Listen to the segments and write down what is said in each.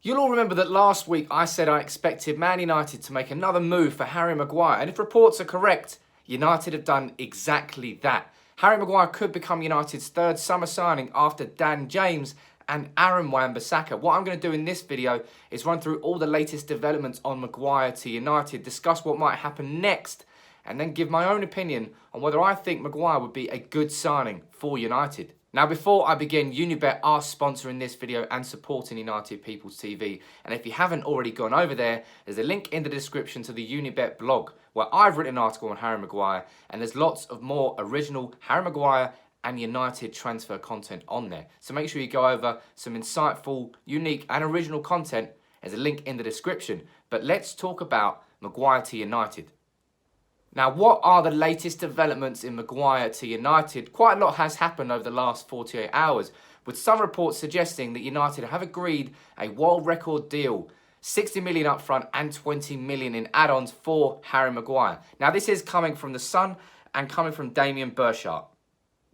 You'll all remember that last week I said I expected Man United to make another move for Harry Maguire, and if reports are correct, United have done exactly that. Harry Maguire could become United's third summer signing after Dan James and Aaron Wan-Bissaka. What I'm going to do in this video is run through all the latest developments on Maguire to United, discuss what might happen next, and then give my own opinion on whether I think Maguire would be a good signing for United. Now, before I begin, Unibet are sponsoring this video and supporting United People's TV. And if you haven't already gone over there, there's a link in the description to the Unibet blog where I've written an article on Harry Maguire, and there's lots of more original Harry Maguire and United transfer content on there. So make sure you go over some insightful, unique and original content. There's a link in the description. But let's talk about Maguire to United. Now, what are the latest developments in Maguire to United? Quite a lot has happened over the last 48 hours, with some reports suggesting that United have agreed a world record deal, 60 million up front and 20 million in add-ons for Harry Maguire. Now, this is coming from The Sun and coming from Damien Burchard.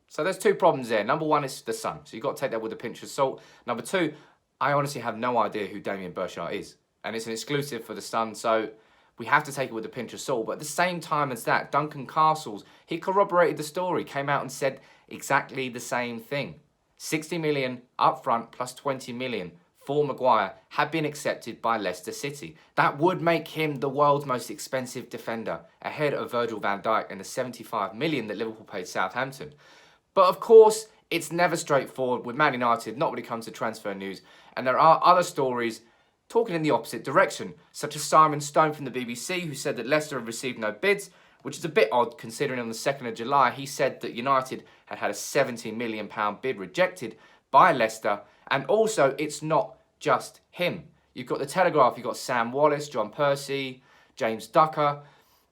So there's two problems there. Number one is The Sun, so you've got to take that with a pinch of salt. Number two, I honestly have no idea who Damien Burchard is, and it's an exclusive for The Sun, so we have to take it with a pinch of salt. But at the same time as that, Duncan Castles, he corroborated the story, came out and said exactly the same thing. 60 million up front plus 20 million for Maguire had been accepted by Leicester City. That would make him the world's most expensive defender, ahead of Virgil van Dijk and the 75 million that Liverpool paid Southampton. But of course, it's never straightforward with Man United, not when it comes to transfer news. And there are other stories talking in the opposite direction, such as Simon Stone from the BBC, who said that Leicester have received no bids, which is a bit odd considering on the 2nd of July he said that United had had a £70 million bid rejected by Leicester. And also, it's not just him. You've got The Telegraph, you've got Sam Wallace, John Percy, James Ducker,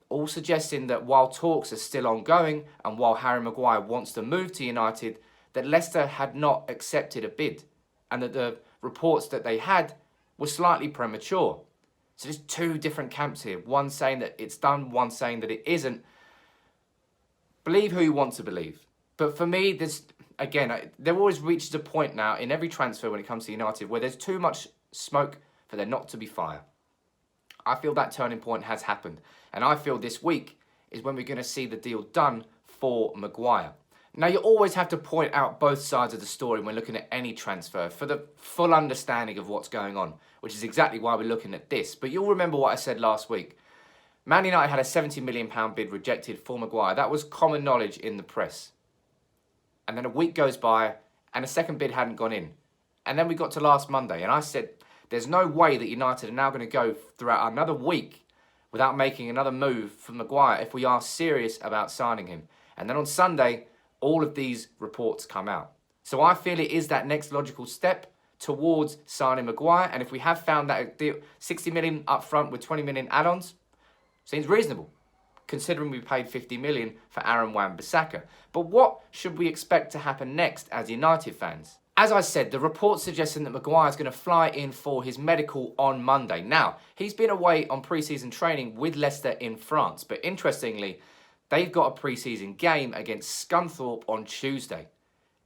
all suggesting that while talks are still ongoing and while Harry Maguire wants to move to United, that Leicester had not accepted a bid and that the reports that they had were slightly premature. So there's two different camps here. One saying that it's done, one saying that it isn't. Believe who you want to believe. But for me, there always reaches a point now in every transfer when it comes to United where there's too much smoke for there not to be fire. I feel that turning point has happened. And I feel this week is when we're going to see the deal done for Maguire. Now, you always have to point out both sides of the story when looking at any transfer for the full understanding of what's going on, which is exactly why we're looking at this. But you'll remember what I said last week. Man United had a £70 million bid rejected for Maguire. That was common knowledge in the press. And then a week goes by and a second bid hadn't gone in. And then we got to last Monday and I said, there's no way that United are now going to go throughout another week without making another move for Maguire if we are serious about signing him. And then on Sunday, all of these reports come out. So I feel it is that next logical step towards signing Maguire. And if we have found that deal, 60 million up front with 20 million add-ons, seems reasonable, considering we paid 50 million for Aaron Wan-Bissaka. But what should we expect to happen next as United fans? As I said, the reports suggesting that Maguire is going to fly in for his medical on Monday. Now, he's been away on pre-season training with Leicester in France, but interestingly, they've got a pre-season game against Scunthorpe on Tuesday.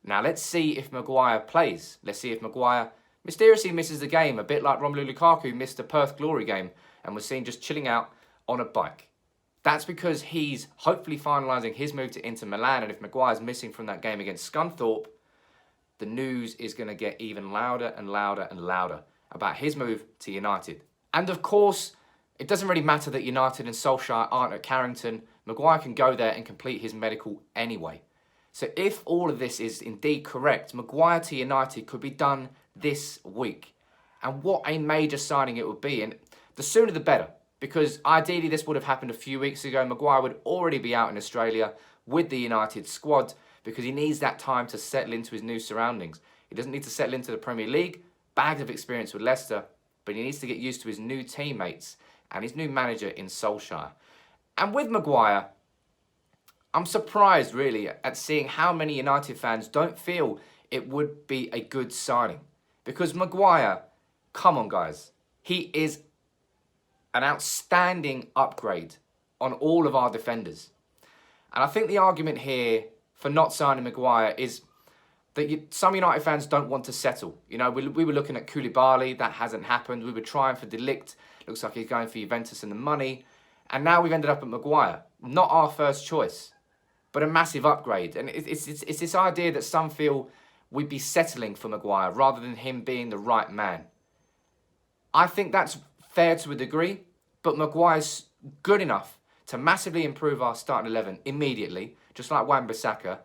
Now, let's see if Maguire plays. Let's see if Maguire mysteriously misses the game, a bit like Romelu Lukaku missed the Perth Glory game and was seen just chilling out on a bike. That's because he's hopefully finalising his move to Inter Milan, and if Maguire's missing from that game against Scunthorpe, the news is going to get even louder and louder and louder about his move to United. And of course, it doesn't really matter that United and Solskjaer aren't at Carrington. Maguire can go there and complete his medical anyway. So if all of this is indeed correct, Maguire to United could be done this week. And what a major signing it would be. And the sooner the better, because ideally this would have happened a few weeks ago. Maguire would already be out in Australia with the United squad because he needs that time to settle into his new surroundings. He doesn't need to settle into the Premier League, bags of experience with Leicester, but he needs to get used to his new teammates and his new manager in Solskjaer. And with Maguire, I'm surprised really at seeing how many United fans don't feel it would be a good signing. Because Maguire, come on guys, he is an outstanding upgrade on all of our defenders. And I think the argument here for not signing Maguire is that some United fans don't want to settle. You know, we were looking at Koulibaly, that hasn't happened. We were trying for De Ligt, looks like he's going for Juventus and the money. And now we've ended up at Maguire. Not our first choice, but a massive upgrade. And it's this idea that some feel we'd be settling for Maguire rather than him being the right man. I think that's fair to a degree, but Maguire's good enough to massively improve our starting 11 immediately, just like Wan-Bissaka.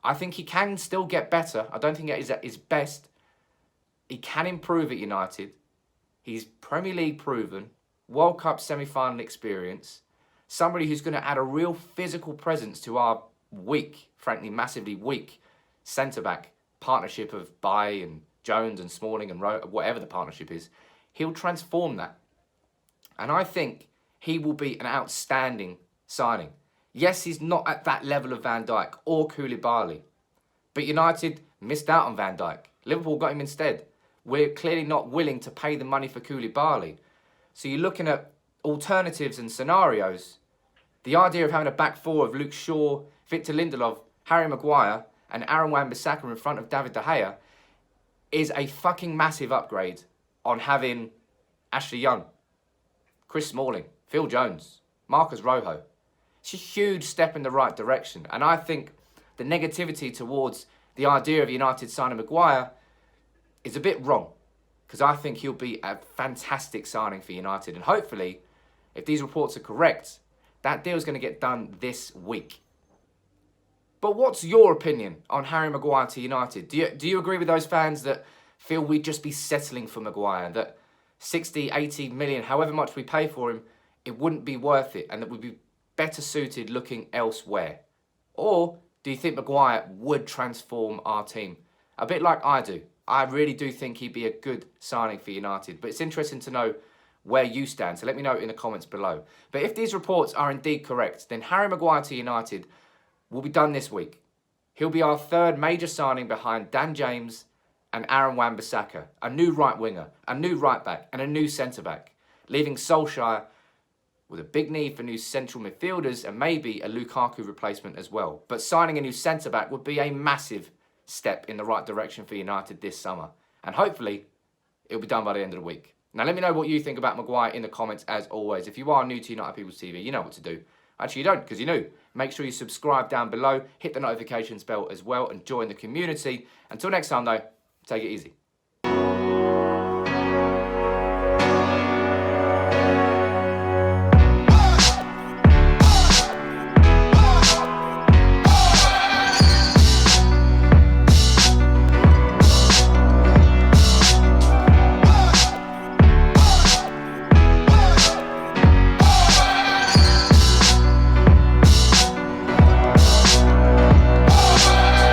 I think he can still get better. I don't think he's at his best. He can improve at United. He's Premier League proven, World Cup semi-final experience, somebody who's going to add a real physical presence to our weak, frankly massively weak, centre-back partnership of Bailly and Jones and Smalling and whatever the partnership is. He'll transform that. And I think he will be an outstanding signing. Yes, he's not at that level of Van Dijk or Koulibaly, but United missed out on Van Dijk. Liverpool got him instead. We're clearly not willing to pay the money for Koulibaly. So you're looking at alternatives and scenarios. The idea of having a back four of Luke Shaw, Victor Lindelof, Harry Maguire and Aaron Wan-Bissaka in front of David De Gea is a fucking massive upgrade on having Ashley Young, Chris Smalling, Phil Jones, Marcus Rojo. It's a huge step in the right direction. And I think the negativity towards the idea of United signing Maguire is a bit wrong, because I think he'll be a fantastic signing for United. And hopefully, if these reports are correct, that deal's going to get done this week. But what's your opinion on Harry Maguire to United? Do you agree with those fans that feel we'd just be settling for Maguire, that 60, 80 million, however much we pay for him, it wouldn't be worth it, and that we'd be better suited looking elsewhere? Or do you think Maguire would transform our team? A bit like I do. I really do think he'd be a good signing for United. But it's interesting to know where you stand. So let me know in the comments below. But if these reports are indeed correct, then Harry Maguire to United will be done this week. He'll be our third major signing behind Dan James and Aaron Wan-Bissaka. A new right winger, a new right back and a new centre back. Leaving Solskjaer with a big need for new central midfielders and maybe a Lukaku replacement as well. But signing a new centre back would be a massive step in the right direction for United this summer. And hopefully, it'll be done by the end of the week. Now, let me know what you think about Maguire in the comments as always. If you are new to United People's TV, you know what to do. Actually, you don't, because you're new. Make sure you subscribe down below, hit the notifications bell as well, and join the community. Until next time, though, take it easy.